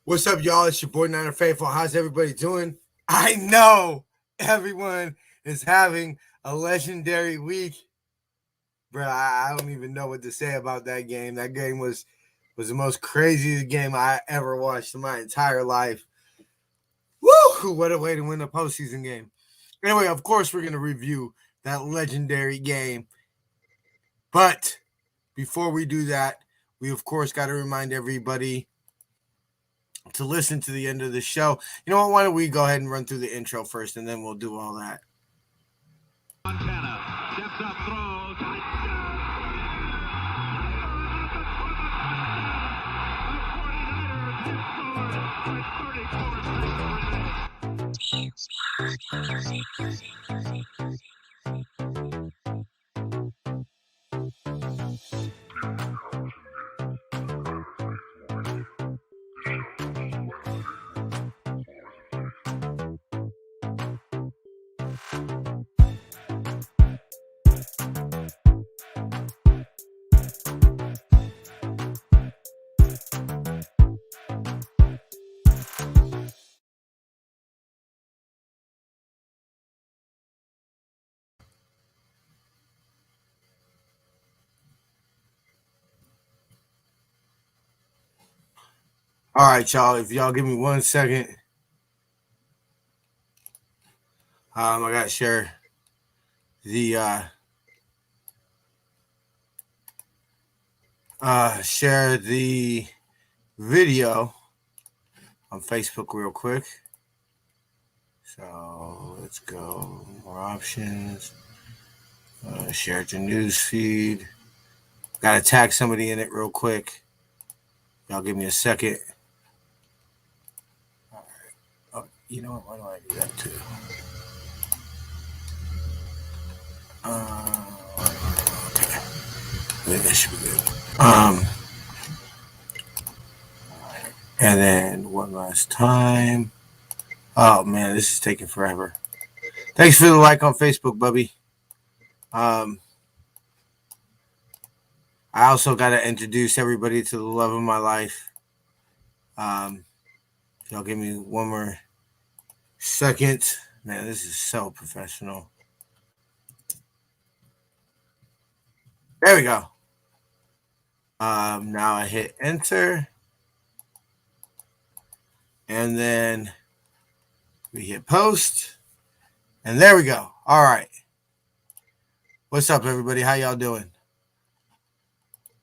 What's up, y'all? It's your boy Niner Faithful. How's everybody doing? I know everyone is having a legendary week. Bro, I don't even know what to say about that game. That game was the most craziest game I ever watched in my entire life. Woo! What a way to win a postseason game. Anyway, of course, we're going to review that legendary game. But before we do that, we, of course, got to remind everybody to listen to the end of the show. You know what? Why don't we go ahead and run through the intro first, and then we'll do all that. Montana steps up, throws. All right, y'all. If y'all give me 1 second, I gotta share the video on Facebook real quick. So let's go more options. Share it to news feed. Gotta tag somebody in it real quick. Y'all give me a second. All right. Oh, you know what? Why don't I do that too? Okay. I think that should be good. And then one last time. Oh man, this is taking forever. Thanks for the like on Facebook, Bubby. I also got to introduce everybody to the love of my life. Y'all give me one more second. Man, this is so professional. There we go. Now I hit enter. And then we hit post. And there we go. All right. What's up, everybody? How y'all doing?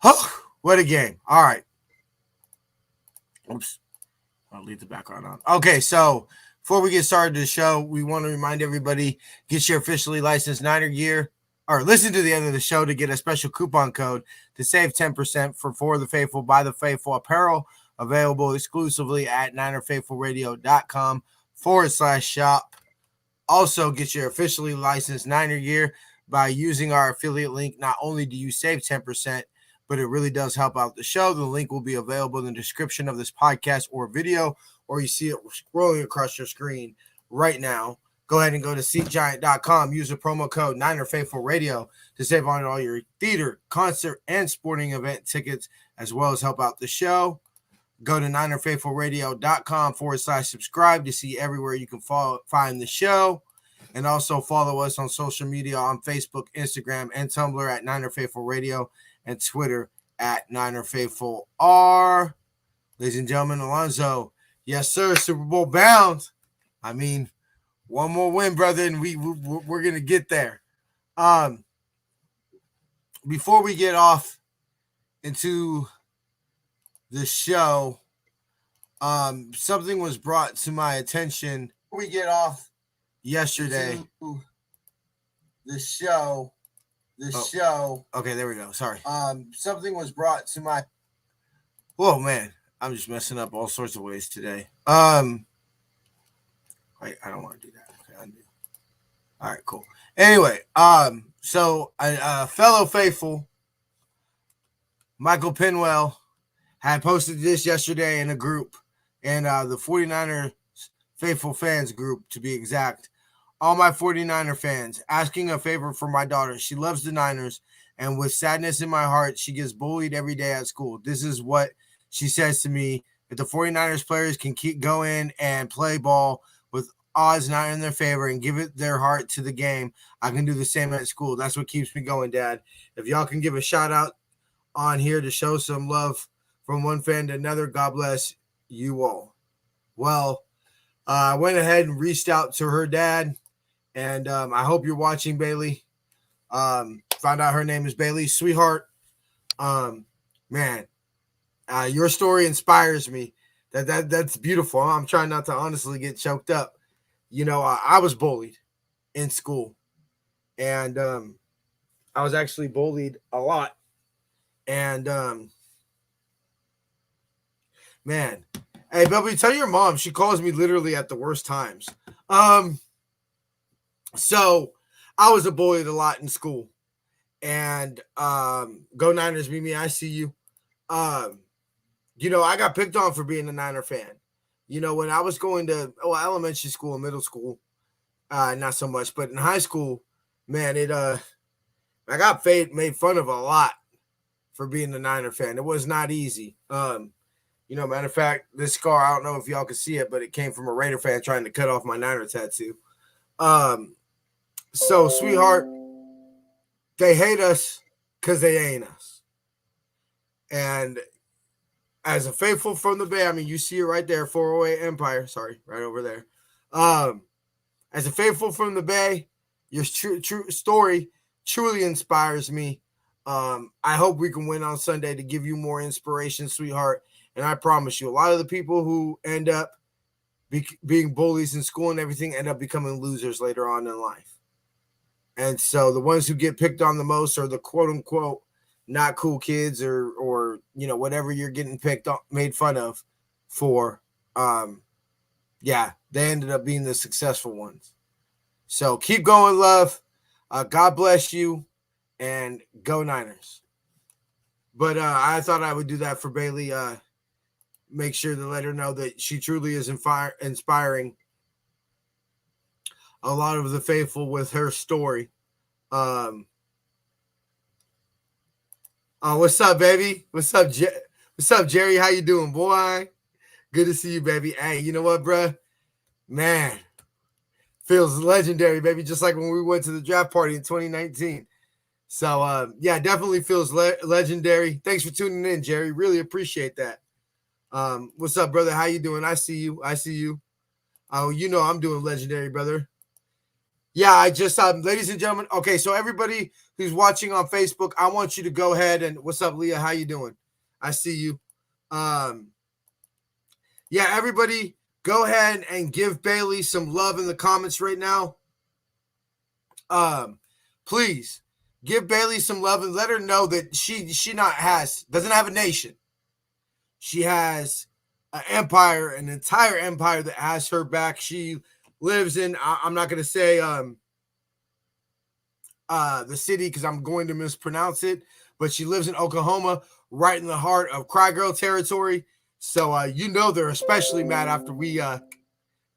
Oh, what a game. All right. Oops. I'll leave the background on. Okay, so before we get started the show, we want to remind everybody, get your officially licensed Niner gear, or listen to the end of the show to get a special coupon code to save 10% for the Faithful by the Faithful apparel, available exclusively at NinerFaithfulRadio.com/shop. Also, get your officially licensed Niner gear by using our affiliate link. Not only do you save 10%, but it really does help out the show. The link will be available in the description of this podcast or video, or you see it scrolling across your screen right now. Go ahead and go to SeatGiant.com. Use the promo code NinerFaithfulRadio to save on all your theater, concert, and sporting event tickets, as well as help out the show. Go to NinerFaithfulRadio.com/subscribe to see everywhere you can find the show. And also follow us on social media on Facebook, Instagram, and Tumblr at Niner Faithful Radio, and Twitter at Niner Faithful R. Ladies and gentlemen, Alonzo, yes, sir, Super Bowl bound. I mean, one more win, brother, and we're going to get there. Before we get off into the show, something was brought to my attention. Before we get off yesterday, the show. Okay, there we go. Sorry. Something was brought to my. Whoa, man! I'm just messing up all sorts of ways today. Wait, I don't want to do that. Okay, undo. All right, cool. Anyway, so a fellow faithful, Michael Pinwell, had posted this yesterday in a group, and the 49er faithful fans group, to be exact. All my 49er fans, asking a favor for my daughter. She loves the Niners, and with sadness in my heart, she gets bullied every day at school. This is what she says to me if the 49ers players can keep going and play ball with odds not in their favor and give it their heart to the game, I can do the same at school. That's what keeps me going, Dad. If y'all can give a shout out on here to show some love from one fan to another, God bless you all. Well, I went ahead and reached out to her dad, and I hope you're watching, Bailey. Found out her name is Bailey. Sweetheart, man, your story inspires me. That's beautiful. I'm trying not to honestly get choked up. You know, I was bullied in school, and I was actually bullied a lot. And man, hey, Bubby, tell your mom she calls me literally at the worst times. So I was bullied a lot in school, and go Niners, Mimi, I see you. You know, I got picked on for being a Niner fan. You know, when I was going to elementary school and middle school, not so much, but in high school, man, I got made fun of a lot for being a Niner fan. It was not easy. You know, matter of fact, this scar, I don't know if y'all can see it, but it came from a Raider fan trying to cut off my Niner tattoo. So, sweetheart, they hate us because they ain't us. And as a faithful from the Bay, I mean, you see it right there, 408 Empire. Sorry, right over there. As a faithful from the Bay, your true story truly inspires me. I hope we can win on Sunday to give you more inspiration, sweetheart. And I promise you, a lot of the people who end up being bullies in school and everything end up becoming losers later on in life. And so the ones who get picked on the most are the quote unquote not cool kids or you know, whatever you're getting picked on, made fun of for. Yeah, they ended up being the successful ones. So keep going, love. God bless you, and go Niners. But I thought I would do that for Bailey. Make sure to let her know that she truly is inspiring a lot of the faithful with her story. What's up, baby? What's up, what's up, Jerry? How you doing, boy? Good to see you, baby. Hey, you know what, bruh? Man, feels legendary, baby. Just like when we went to the draft party in 2019. So, yeah, definitely feels legendary. Thanks for tuning in, Jerry. Really appreciate that. What's up, brother? How you doing? I see you. I see you. Oh, you know I'm doing legendary, brother. Yeah, I just, ladies and gentlemen. Okay, so everybody who's watching on Facebook, I want you to go ahead and what's up, Leah? How you doing? I see you. Yeah, everybody, go ahead and give Bailey some love in the comments right now. Please give Bailey some love and let her know that she doesn't have a nation. She has an empire, an entire empire that has her back. She lives in, I'm not going to say the city because I'm going to mispronounce it, but she lives in Oklahoma, right in the heart of Cry Girl territory. So, you know, they're especially mad after we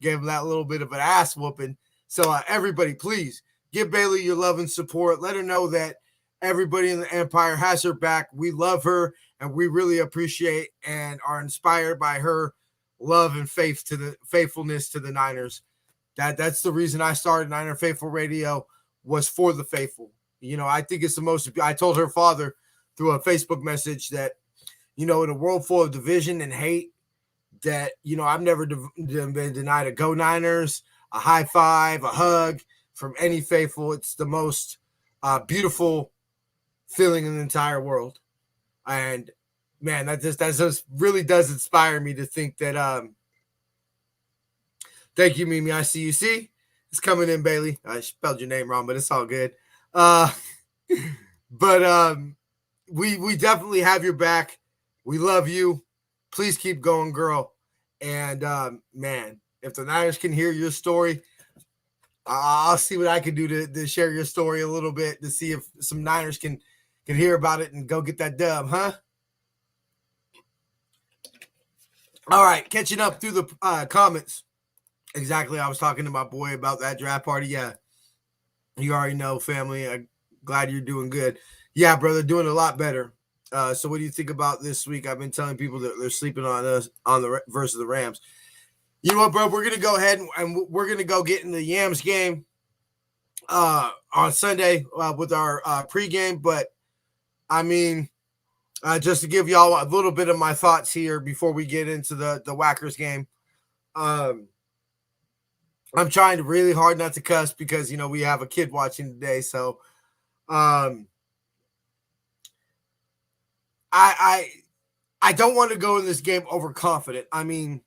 gave them that little bit of an ass whooping. So, everybody, please give Bailey your love and support. Let her know that everybody in the empire has her back. We love her, and we really appreciate and are inspired by her love and faithfulness to the Niners. That's the reason I started Niner Faithful Radio, was for the faithful. You know, I think it's the most. I told her father through a Facebook message that, you know, in a world full of division and hate, that, you know, I've never been denied a go Niners, a high five, a hug from any faithful. It's the most beautiful feeling in the entire world. And man, that just really does inspire me to think that. Thank you, Mimi. I see you. See, it's coming in, Bailey. I spelled your name wrong, but it's all good. But we definitely have your back. We love you. Please keep going, girl. And man, if the Niners can hear your story, I'll see what I can do to share your story a little bit to see if some Niners can hear about it and go get that dub, huh? All right, catching up through the comments. Exactly, I was talking to my boy about that draft party. Yeah, you already know, family. I'm glad you're doing good. Yeah, brother, doing a lot better. So what do you think about this week? I've been telling people that they're sleeping on us on the versus the Rams. You know what, bro? We're gonna go ahead and we're gonna go get in the Yams game on Sunday with our pregame. But I mean, just to give y'all a little bit of my thoughts here before we get into the Wackers game. I'm trying really hard not to cuss because we have a kid watching today. So, I don't want to go in this game overconfident. I mean,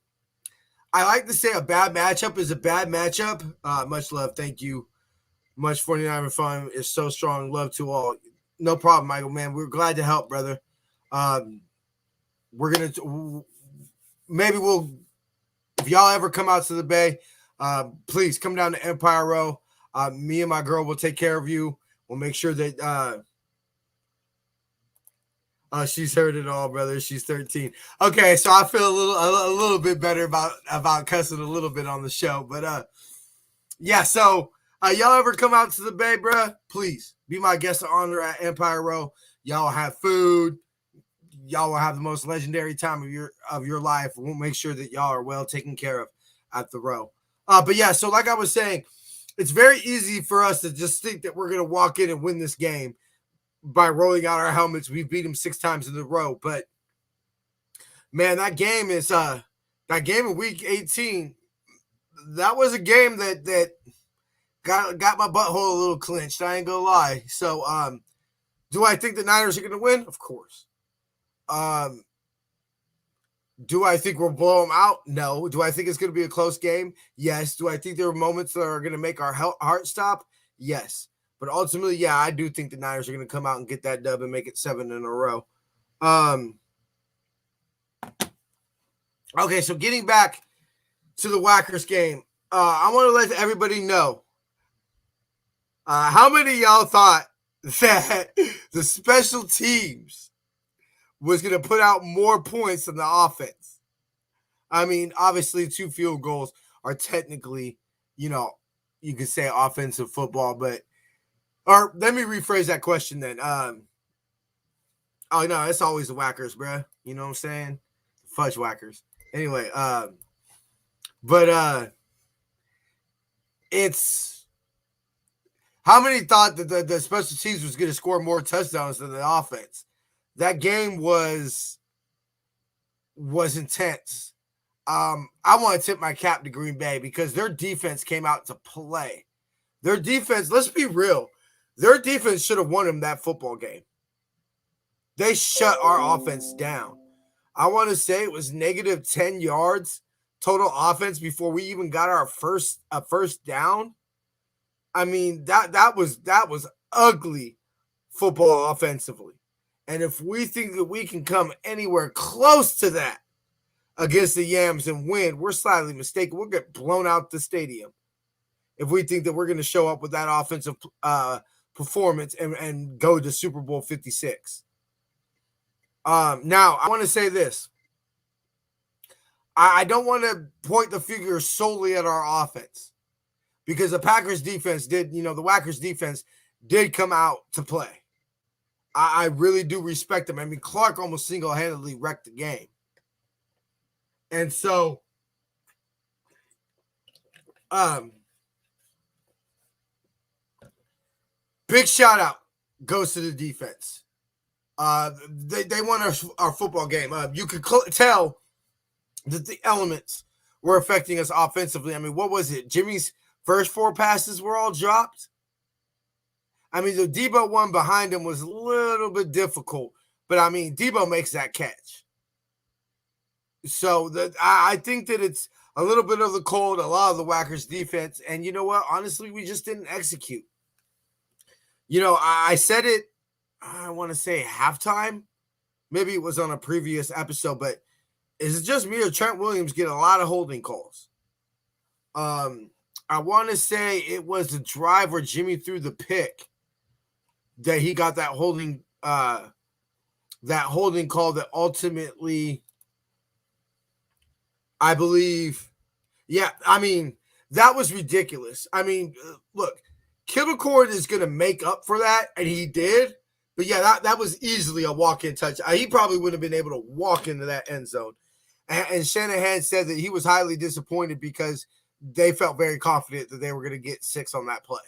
I like to say a bad matchup is a bad matchup. Much love, thank you. Much 49 fun is so strong. Love to all. No problem, Michael. Man, we're glad to help, brother. We're gonna maybe we'll if y'all ever come out to the Bay, please come down to Empire Row. Me and my girl will take care of you. We'll make sure that she's heard it all, brother. She's 13. Okay, so I feel a little bit better about cussing a little bit on the show. But yeah, so y'all ever come out to the Bay, bruh? Please be my guest of honor at Empire Row. Y'all have food. Y'all will have the most legendary time of your life. We'll make sure that y'all are well taken care of at the Row. But yeah, so like I was saying, it's very easy for us to just think that we're gonna walk in and win this game by rolling out our helmets. We beat them 6 times in a row. But man, that game in week 18, that was a game that got my butthole a little clenched. I ain't gonna lie. So do I think the Niners are gonna win? Of course. Do I think we'll blow them out? No. Do I think it's going to be a close game? Yes. Do I think there are moments that are going to make our heart stop? Yes. But ultimately, yeah, I do think the Niners are going to come out and get that dub and make it 7 in a row. Okay, so getting back to the Wackers game, I want to let everybody know how many of y'all thought that the special teams was going to put out more points than the offense. I mean, obviously, 2 field goals are technically, you could say offensive football, or let me rephrase that question then. Oh, no, it's always the Wackers, bruh. You know what I'm saying? Fudge Wackers. Anyway, it's how many thought that the special teams was going to score more touchdowns than the offense? That game was intense. I want to tip my cap to Green Bay because their defense came out to play. Their defense, let's be real, their defense should have won them that football game. They shut our offense down. I want to say it was negative 10 yards total offense before we even got our first down. I mean, that was ugly football offensively. And if we think that we can come anywhere close to that against the Yams and win, we're slightly mistaken. We'll get blown out the stadium if we think that we're going to show up with that offensive performance and go to Super Bowl 56. Now, I want to say this. I don't want to point the finger solely at our offense because the Packers defense the Wackers defense did come out to play. I really do respect them. I mean, Clark almost single-handedly wrecked the game. And so, big shout out goes to the defense. They won our football game. You could tell that the elements were affecting us offensively. I mean, what was it? Jimmy's first 4 passes were all dropped. I mean, the Debo one behind him was a little bit difficult, but I mean, Debo makes that catch. So I think that it's a little bit of the cold, a lot of the Wackers defense, and you know what? Honestly, we just didn't execute. I said it, I want to say halftime. Maybe it was on a previous episode, but is it just me or Trent Williams get a lot of holding calls? I want to say it was the drive where Jimmy threw the pick that he got that holding call that ultimately, I believe, yeah, I mean, that was ridiculous. I mean, look, Kittle Cord is going to make up for that, and he did, But yeah, that was easily a walk-in touch. He probably wouldn't have been able to walk into that end zone. And Shanahan said that he was highly disappointed because they felt very confident that they were going to get 6 on that play.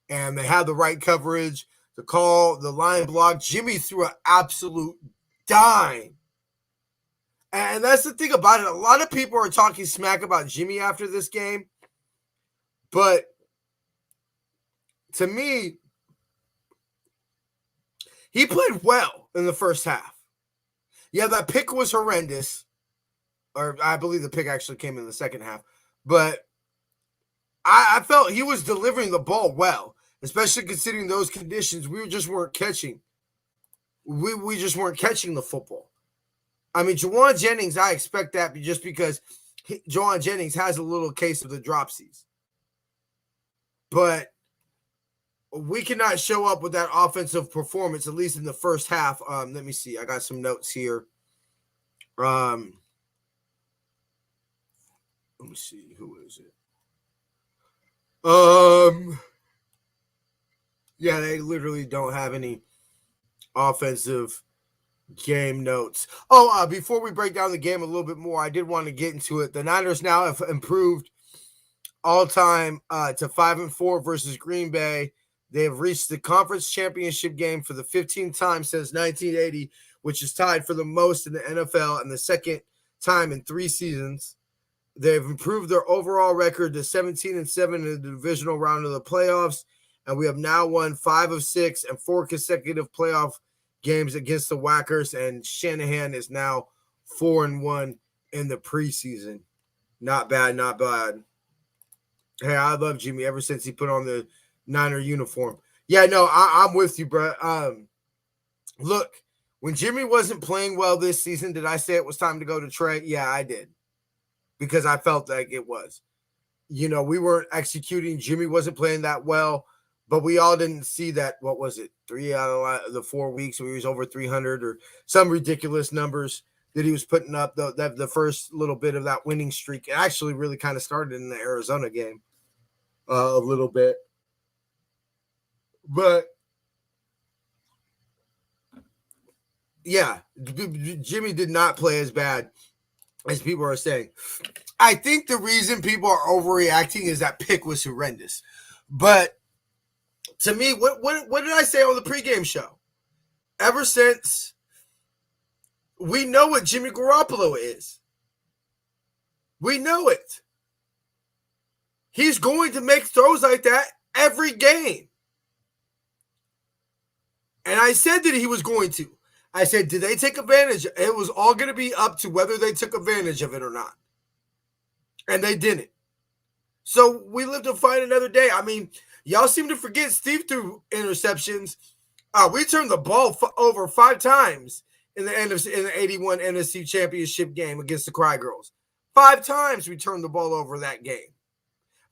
And they had the right coverage, the call, the line block. Jimmy threw an absolute dime. And that's the thing about it. A lot of people are talking smack about Jimmy after this game. But to me, he played well in the first half. Yeah, that pick was horrendous. Or I believe the pick actually came in the second half. But I felt he was delivering the ball well, especially considering those conditions. We just weren't catching. We just weren't catching the football. I mean, Juwan Jennings, I expect that just because Juwan Jennings has a little case of the dropsies. But we cannot show up with that offensive performance, at least in the first half. Let me see. I got some notes here. Let me see. Who is it? Yeah, they literally don't have any offensive game notes. Before we break down the game a little bit more, I did want to get into it. The Niners now have improved all time to 5-4 versus Green Bay. They have reached the conference championship game for the 15th time since 1980, which is tied for the most in the NFL and the second time in 3 seasons. They've improved their overall record to 17-7 in the divisional round of the playoffs, and we have now won 5 of 6 and 4 consecutive playoff games against the Wackers, and Shanahan is now 4-1 in the preseason. Not bad, not bad. Hey, I love Jimmy ever since he put on the Niner uniform. Yeah, no, I'm with you, bro. Look, when Jimmy wasn't playing well this season, did I say it was time to go to Trey? Yeah, I did. Because I felt like it was. We weren't executing. Jimmy wasn't playing that well, but we all didn't see that. What was it? 3 out of the 4 weeks where he was over 300 or some ridiculous numbers that he was putting up. The first little bit of that winning streak actually really kind of started in the Arizona game a little bit. But yeah, Jimmy did not play as bad as people are saying. I think the reason people are overreacting is that pick was horrendous. But to me, what did I say on the pregame show? Ever since we know what Jimmy Garoppolo is. We know it. He's going to make throws like that every game. And I said that he was going to. I said, did they take advantage? It was all going to be up to whether they took advantage of it or not. And they didn't. So we live to fight another day. I mean, y'all seem to forget Steve threw interceptions. We turned the ball over 5 times in the 81 NFC Championship game against the Cry Girls. 5 times we turned the ball over that game.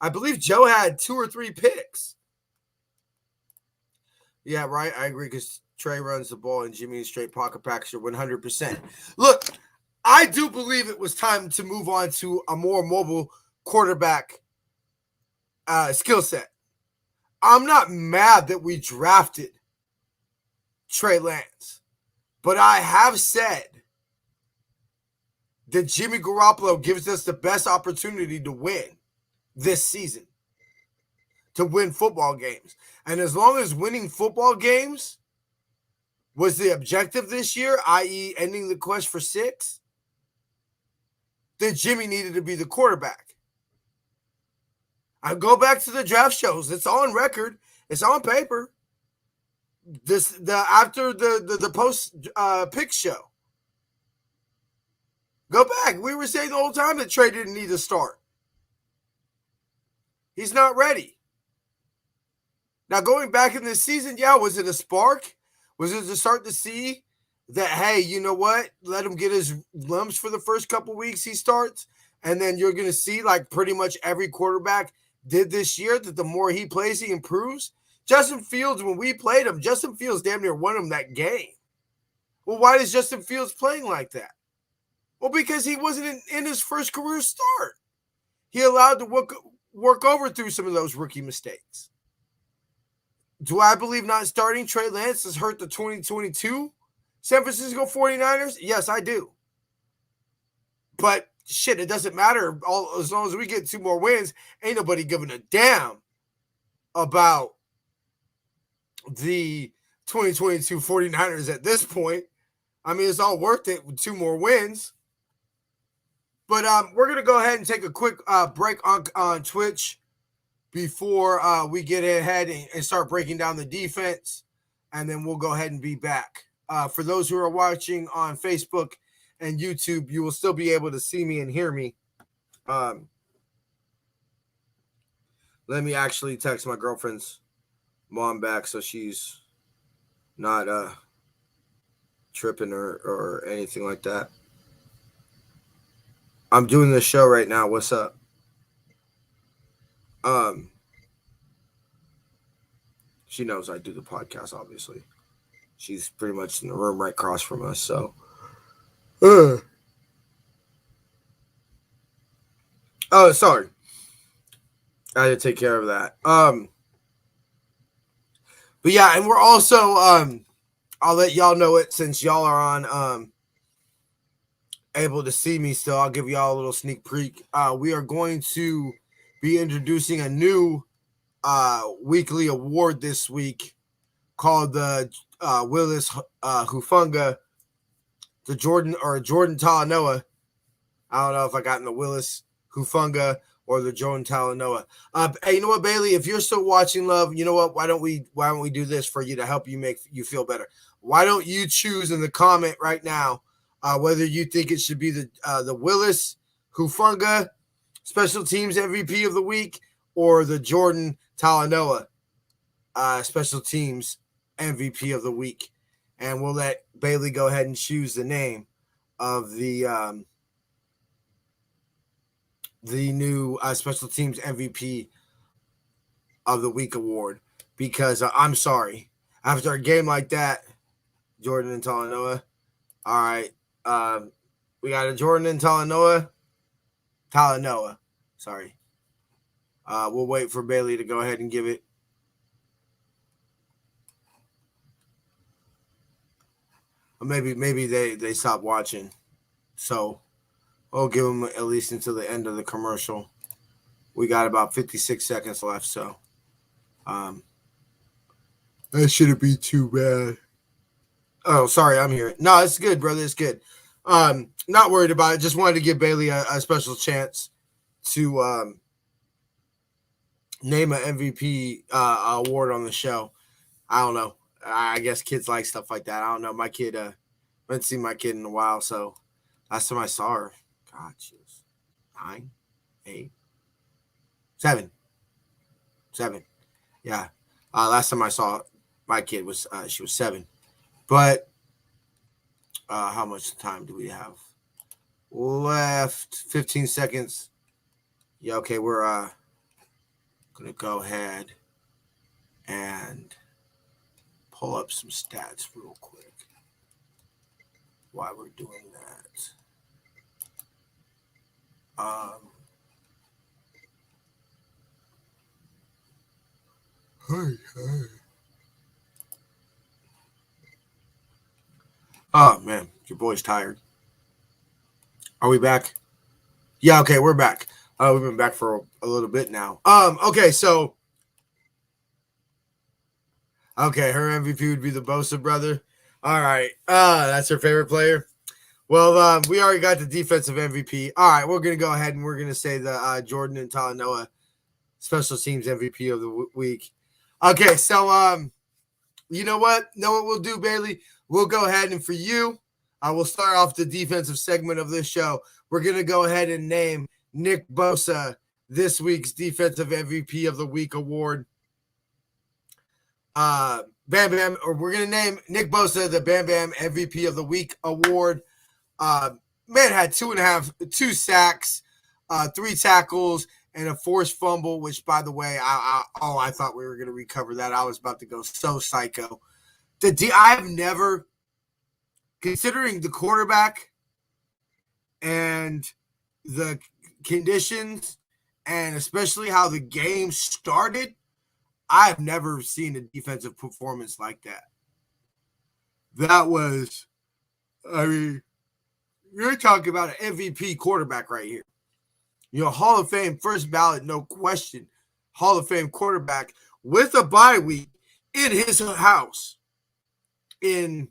I believe Joe had 2 or 3 picks. Yeah, right. I agree because Trey runs the ball and Jimmy is straight pocket passer 100%. Look, I do believe it was time to move on to a more mobile quarterback skill set. I'm not mad that we drafted Trey Lance, but I have said that Jimmy Garoppolo gives us the best opportunity to win this season, to win football games. And as long as winning football games was the objective this year, i.e. ending the quest for 6, then Jimmy needed to be the quarterback. I go back to the draft shows. It's on record. It's on paper. After the post pick show. Go back. We were saying the whole time that Trey didn't need to start. He's not ready. Now, going back in this season, yeah, was it a spark? Was it to start to see that, hey, you know what? Let him get his lumps for the first couple weeks he starts. And then you're going to see, like pretty much every quarterback did this year, that the more he plays, he improves. Justin Fields, when we played him, Justin Fields damn near won him that game. Well, why is Justin Fields playing like that? Well, because he wasn't in his first career start. He allowed to work over through some of those rookie mistakes. Do I believe not starting Trey Lance has hurt the 2022 San Francisco 49ers? Yes, I do. But shit, it doesn't matter. As long as we get 2 more wins, ain't nobody giving a damn about the 2022 49ers at this point. I mean, it's all worth it with 2 more wins. But we're going to go ahead and take a quick break on Twitch before we get ahead and start breaking down the defense. And then we'll go ahead and be back. For those who are watching on Facebook and YouTube, you will still be able to see me and hear me. Let me actually text my girlfriend's mom back so she's not tripping or anything like that. I'm doing this show right now. What's up? She knows I do the podcast, obviously. She's pretty much in the room right across from us, so. Oh, sorry. I had to take care of that. But yeah, and we're also I'll let y'all know it since y'all are on able to see me still. I'll give y'all a little sneak peek. We are going to be introducing a new weekly award this week called the Willis Hufunga, the Jordan Talanoa. I don't know if I got in the Willis Hufunga or the Jordan Talanoa. Hey, you know what, Bailey? If you're still watching, love, you know what? Why don't we do this for you to help you make you feel better? Why don't you choose in the comment right now whether you think it should be the Willis Hufunga Special Teams MVP of the week or the Jordan Talanoa Special Teams MVP of the week, and we'll let Bailey go ahead and choose the name of the new Special Teams MVP of the week award. Because I'm sorry, after a game like that, Jordan and Talanoa. All right, we got a Jordan and Talanoa. Sorry. We'll wait for Bailey to go ahead and give it. Or maybe they stopped watching, so we'll give them at least until the end of the commercial. We got about 56 seconds left, so that shouldn't be too bad. Oh, sorry, I'm here. No, it's good, brother. It's good. Not worried about it. Just wanted to give Bailey a special chance to name an MVP award on the show. I don't know. I guess kids like stuff like that. I don't know. My kid, I haven't seen my kid in a while, so last time I saw her, God, she was 9, 8, 7. Yeah. Last time I saw my kid was she was 7. But how much time do we have left? 15 seconds. Yeah, okay, we're gonna go ahead and pull up some stats real quick while we're doing that. Hey. Oh man, your boy's tired. Are we back? Yeah, okay, we're back. We've been back for a little bit now. Okay, so okay, her MVP would be the Bosa brother. All right, that's her favorite player. Well, we already got the defensive MVP. All right, we're gonna go ahead and we're gonna say the Jordan and Talanoa Special Teams MVP of the week. Okay, so you know what? Know what we'll do, Bailey? We'll go ahead and for you, we'll start off the defensive segment of this show. We're gonna go ahead and name Nick Bosa this week's Defensive MVP of the Week award. Bam Bam, or we're gonna name Nick Bosa the Bam Bam MVP of the Week award. Man had 2 sacks, 3 tackles, and a forced fumble. Which, by the way, I thought we were gonna recover that. I was about to go so psycho. I've never, considering the quarterback and the conditions, and especially how the game started, I've never seen a defensive performance like that. That was, I mean, you're talking about an MVP quarterback right here. Hall of Fame, first ballot, no question. Hall of Fame quarterback with a bye week in his house. In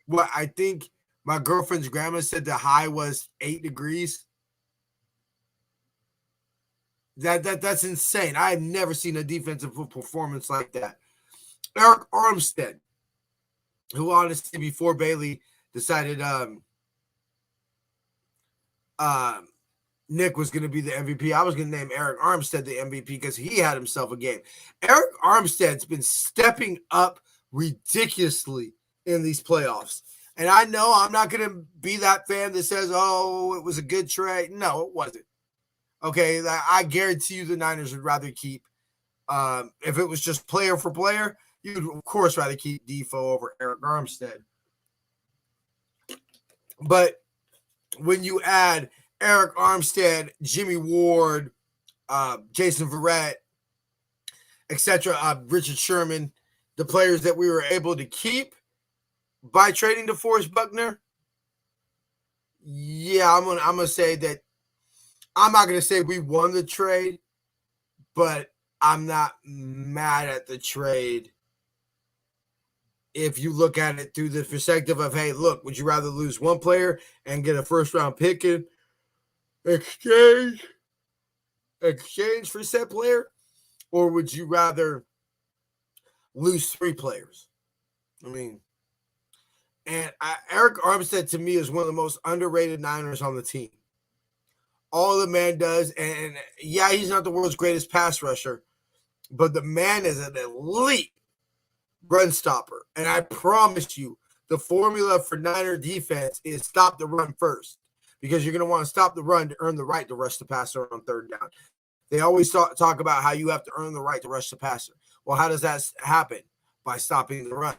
what I think my girlfriend's grandma said the high was 8 degrees. That's insane. I have never seen a defensive performance like that. Eric Armstead, who honestly before Bailey decided Nick was going to be the MVP, I was going to name Eric Armstead the MVP because he had himself a game. Eric Armstead's been stepping up ridiculously in these playoffs. And I know I'm not going to be that fan that says, oh, it was a good trade. No, it wasn't. Okay, I guarantee you the Niners would rather keep, if it was just player for player, you would, of course, rather keep Defoe over Eric Armstead. But when you add Eric Armstead, Jimmy Ward, Jason Verrett, etc., Richard Sherman, the players that we were able to keep by trading DeForest Buckner, yeah, I'm gonna say that. I'm not gonna say we won the trade, but I'm not mad at the trade. If you look at it through the perspective of, hey, look, would you rather lose one player and get a first-round pick in exchange for said player, or would you rather lose 3 players? I mean, and Eric Armstead to me is one of the most underrated Niners on the team. All the man does, and yeah, he's not the world's greatest pass rusher, but the man is an elite run stopper. And I promise you, the formula for Niner defense is stop the run first, because you're going to want to stop the run to earn the right to rush the passer on third down. They always talk about how you have to earn the right to rush the passer. Well, how does that happen? By stopping the run.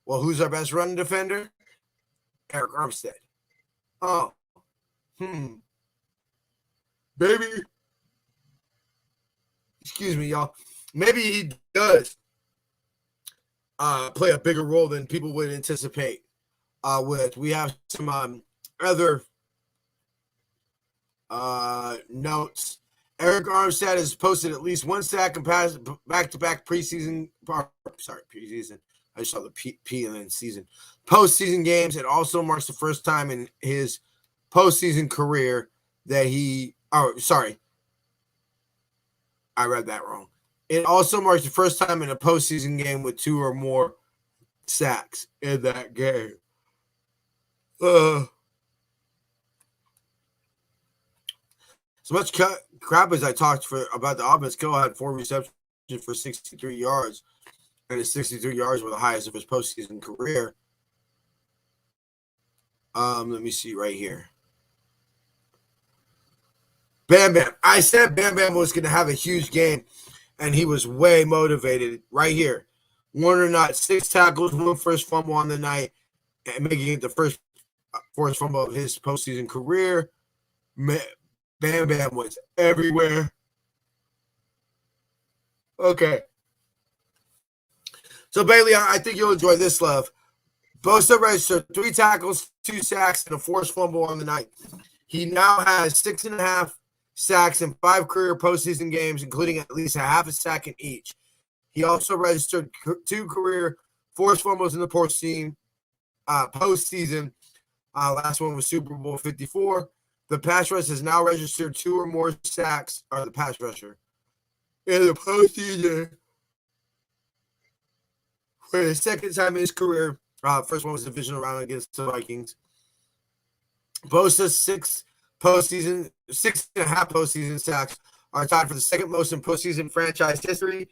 Well, who's our best run defender? Eric Armstead. Oh, maybe, excuse me, y'all. Maybe he does play a bigger role than people would anticipate. We have some other notes. Eric Armstead has posted at least 1 sack and pass back-to-back preseason. Preseason. I just saw the P and then season. Postseason games. It also marks the first time in his postseason career that he. Oh, sorry. I read that wrong. It also marks the first time in a postseason game with 2 or more sacks in that game. As much crap as I talked about the offense, Kittle had 4 receptions for 63 yards, and his 63 yards were the highest of his postseason career. Let me see right here. Bam Bam. I said Bam Bam was going to have a huge game, and he was way motivated right here. Warner not 6 tackles, 1 first fumble on the night, and making it the first forced fumble of his postseason career. Bam Bam was everywhere. Okay. So, Bailey, I think you'll enjoy this, love. Bosa registered 3 tackles, 2 sacks, and a forced fumble on the night. He now has 6.5 sacks in 5 career postseason games, including at least a half a sack in each. He also registered 2 career forced fumbles in the postseason. Last one was Super Bowl 54. The pass rush has now registered 2 or more sacks, or the pass rusher, in the postseason for the second time in his career. First one was divisional round against the Vikings. Bosa's 6.5 postseason sacks are tied for the second most in postseason franchise history,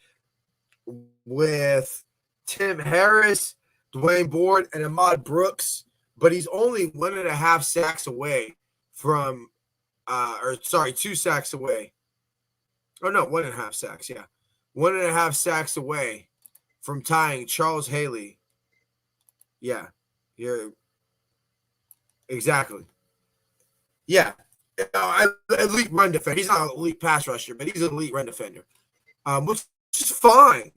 with Tim Harris, Dwayne Board, and Ahmad Brooks. But he's only 1.5 sacks away from, 2 sacks away. Oh, no, 1.5 sacks, yeah. 1.5 sacks away from tying Charles Haley. Yeah, exactly. Yeah, elite run defender. He's not an elite pass rusher, but he's an elite run defender. Which which is fine.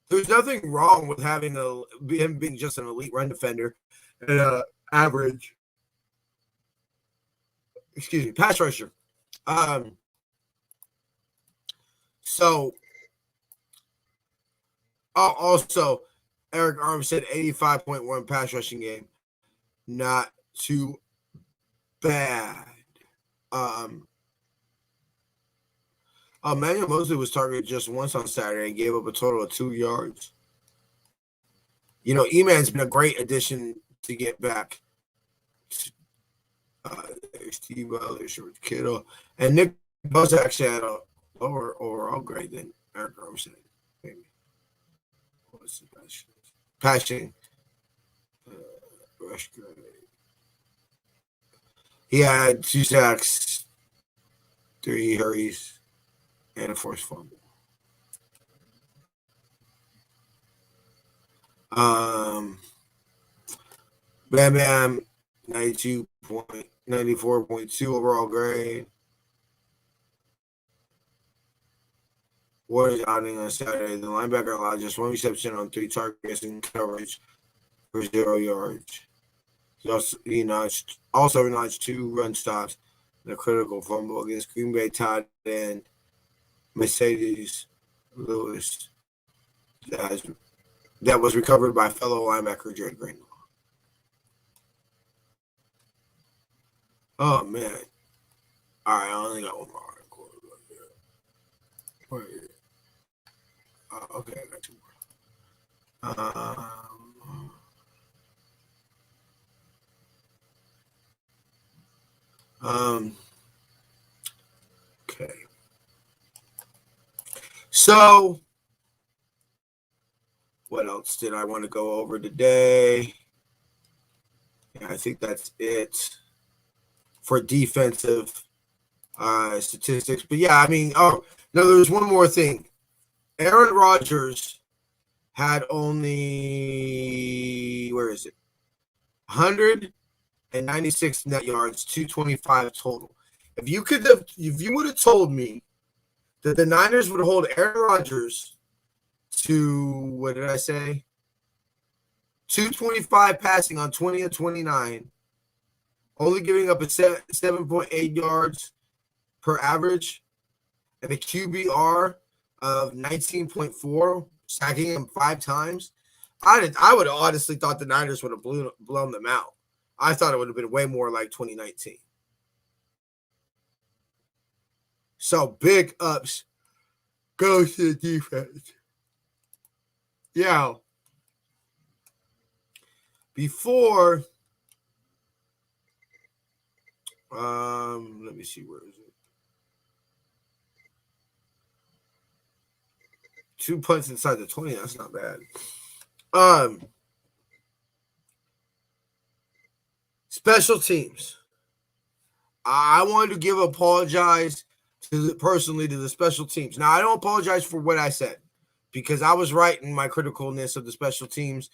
There's nothing wrong with having him being just an elite run defender and average, pass rusher. So also Eric Armstead 85.1 pass rushing game, not too bad. Manuel Mosley was targeted just once on Saturday and gave up a total of 2 yards. You know, E-Man's been a great addition to get back. There's Steve there's Kittle. And Nick Bosa actually had a lower overall grade than Eric Armstead. Maybe. What's the passing? Rush grade. He had 2 sacks, 3 hurries, and a forced fumble. Bam Bam, 94.2 overall grade. Warriors outing on Saturday. The linebacker allowed just 1 reception on 3 targets in coverage for 0 yards. He also notched 2 run stops and a critical fumble against Green Bay tight end Mercedes Lewis that was recovered by fellow linebacker Jared Greenlaw. Oh, man. All right, I only got one more article. Okay, I got 2 more. Okay. So, what else did I want to go over today? Yeah, I think that's it for defensive statistics. But yeah, I mean, no, there's one more thing. Aaron Rodgers had only 196 net yards, 225 total. If you would have told me that the Niners would hold Aaron Rodgers to, what did I say? 225 passing on 20 of 29, only giving up a 7.8 yards per average, and a QBR of 19.4, sacking him 5 times. I would have honestly thought the Niners would have blown them out. I thought it would have been way more like 2019. So big ups goes to the defense. Yeah. Before, let me see, where is it? 2 punts inside the 20. That's not bad. Special teams. I wanted to apologize personally to the special teams. Now, I don't apologize for what I said, because I was right in my criticalness of the special teams,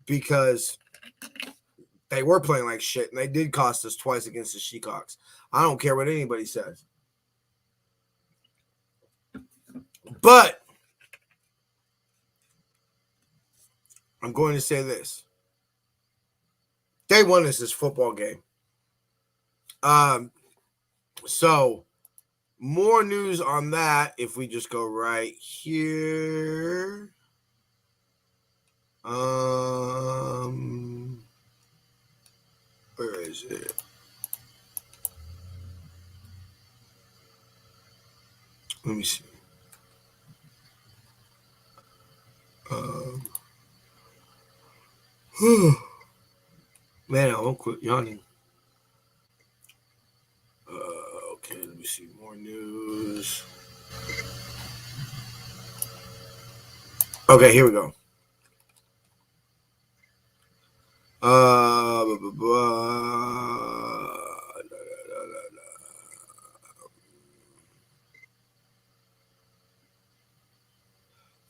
because they were playing like shit, and they did cost us twice against the Seahawks. I don't care what anybody says. But I'm going to say this. They won us this football game. So more news on that if we just go right here. Where is it? Let me see. Man, I won't quit yawning. Okay, let me see more news. Okay, here we go.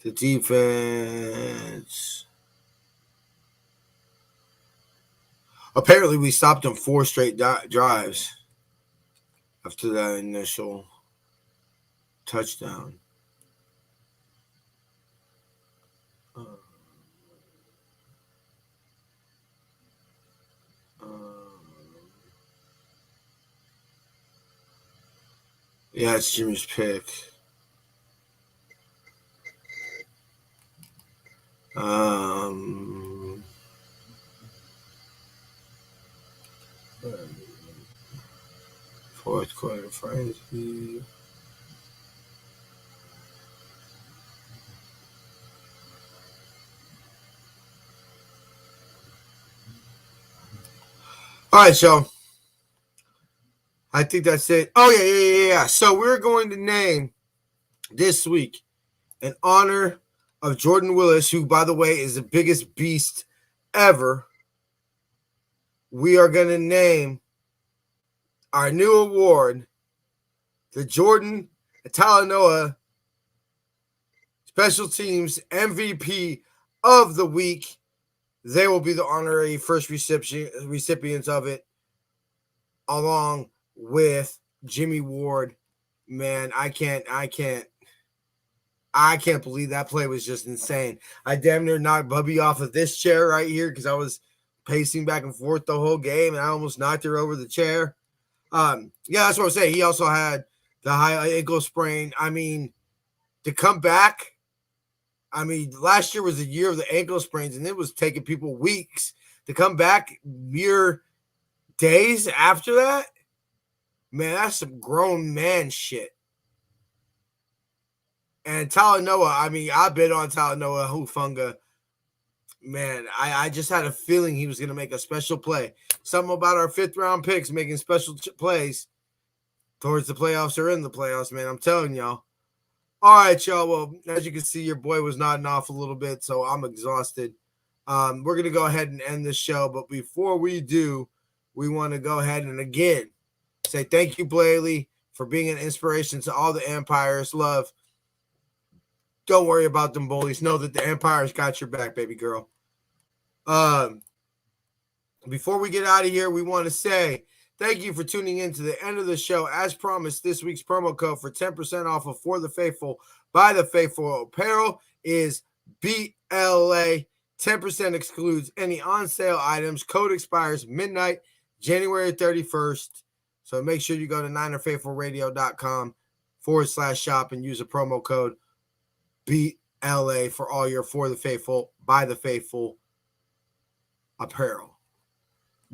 The defense. Apparently, we stopped them 4 straight drives after that initial touchdown. Yeah, it's Jimmy's pick. Fourth quarter frenzy. All right, so I think that's it. Oh, yeah. So we're going to name this week in honor of Jordan Willis, who, by the way, is the biggest beast ever. We are going to name our new award the Jordan Talanoa Special Teams MVP of the week. They will be the honorary first recipients of it, along with Jimmy Ward. Man, I can't believe that play was just insane. I damn near knocked Bubby off of this chair right here because I was pacing back and forth the whole game, and I almost knocked her over the chair. Yeah, that's what I'm saying. He also had the high ankle sprain. I mean, to come back, I mean, last year was the year of the ankle sprains, and it was taking people weeks to come back mere days after that. Man, that's some grown man shit. And Talanoa, I mean, I bet on Talanoa Hufunga. Man, I just had a feeling he was going to make a special play. Something about our fifth-round picks making special plays towards the playoffs or in the playoffs, man. I'm telling y'all. All right, y'all. Well, as you can see, your boy was nodding off a little bit, so I'm exhausted. We're going to go ahead and end the show. But before we do, we want to go ahead and again say thank you, Blaley, for being an inspiration to all the Empires. Love. Don't worry about them bullies. Know that the Empire's got your back, baby girl. Before we get out of here, we want to say thank you for tuning in to the end of the show. As promised, this week's promo code for 10% off of For the Faithful by the Faithful apparel is BLA. 10% excludes any on-sale items. Code expires midnight, January 31st. So make sure you go to ninerfaithfulradio.com/shop and use a promo code BLA for all your For the Faithful by the Faithful apparel.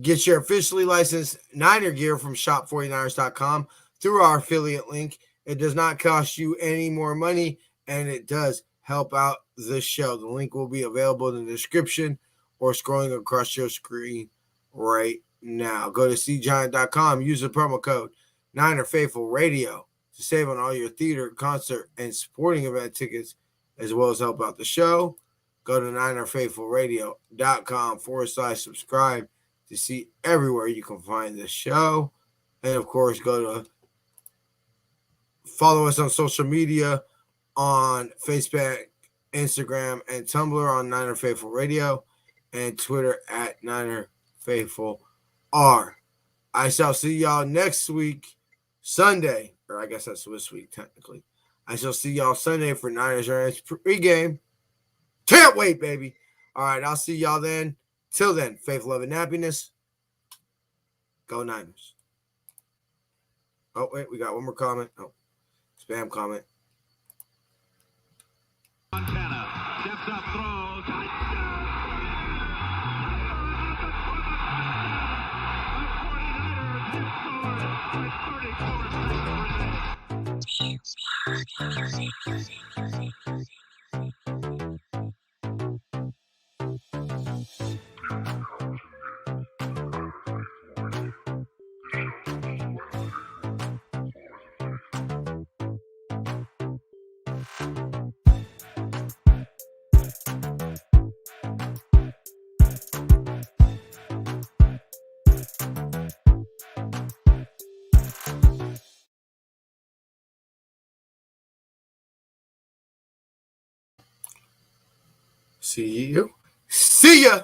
Get your officially licensed Niner gear from shop49ers.com through our affiliate link. It does not cost you any more money, and it does help out the show. The link will be available in the description or scrolling across your screen right now. Go to cgiant.com. Use the promo code Niner Faithful Radio to save on all your theater, concert, and sporting event tickets, as well as help out the show. Go to ninerfaithfulradio.com/subscribe to see everywhere you can find this show. And of course, follow us on social media on Facebook, Instagram, and Tumblr on Niner Faithful Radio, and Twitter at Niner Faithful R. I shall see y'all next week, Sunday, or I guess that's this week technically. I shall see y'all Sunday for Niners Rams pregame. Can't wait, baby. All right, I'll see y'all then. Till then, faith, love, and happiness. Go Niners. Oh, wait, we got one more comment. Oh, spam comment. Montana steps up, throws. See you. See ya.